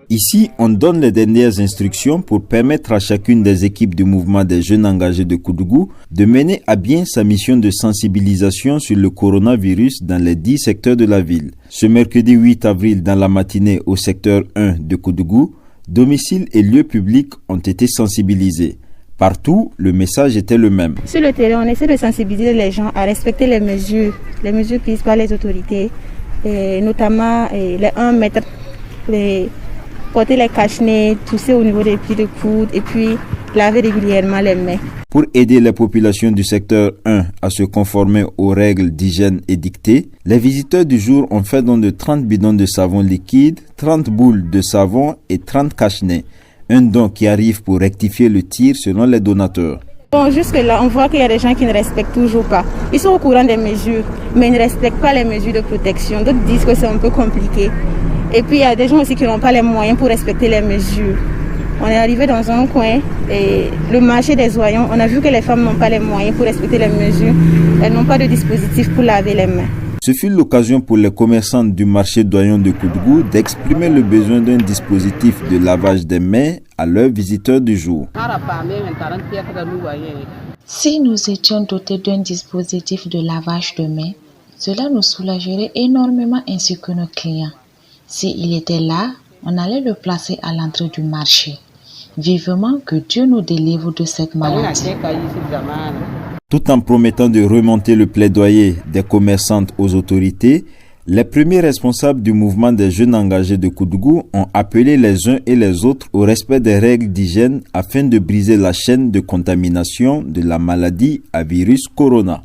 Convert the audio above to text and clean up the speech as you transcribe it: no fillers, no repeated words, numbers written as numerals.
Ici, on donne les dernières instructions pour permettre à chacune des équipes du mouvement des jeunes engagés de Koudougou de mener à bien sa mission de sensibilisation sur le coronavirus dans les 10 secteurs de la ville. Ce mercredi 8 avril, dans la matinée, au secteur 1 de Koudougou, domiciles et lieux publics ont été sensibilisés. Partout, le message était le même. Sur le terrain, on essaie de sensibiliser les gens à respecter les mesures prises par les autorités, et notamment les 1 mètre, porter les cache-nez, tousser au niveau des plis de coude et puis laver régulièrement les mains. Pour aider les populations du secteur 1 à se conformer aux règles d'hygiène édictées, les visiteurs du jour ont fait don de 30 bidons de savon liquide, 30 boules de savon et 30 cache-nez. Un don qui arrive pour rectifier le tir selon les donateurs. Bon, jusque-là, on voit qu'il y a des gens qui ne respectent toujours pas. Ils sont au courant des mesures, mais ils ne respectent pas les mesures de protection. D'autres disent que c'est un peu compliqué. Et puis, il y a des gens aussi qui n'ont pas les moyens pour respecter les mesures. On est arrivé dans un coin, et le marché des Oyons, on a vu que les femmes n'ont pas les moyens pour respecter les mesures. Elles n'ont pas de dispositif pour laver les mains. Ce fut l'occasion pour les commerçants du marché d'Oyons de Koudougou d'exprimer le besoin d'un dispositif de lavage des mains à leurs visiteurs du jour. Si nous étions dotés d'un dispositif de lavage de mains, cela nous soulagerait énormément ainsi que nos clients. S'il était là, on allait le placer à l'entrée du marché. Vivement que Dieu nous délivre de cette maladie. Tout en promettant de remonter le plaidoyer des commerçantes aux autorités, les premiers responsables du mouvement des jeunes engagés de Koudougou ont appelé les uns et les autres au respect des règles d'hygiène afin de briser la chaîne de contamination de la maladie à virus corona.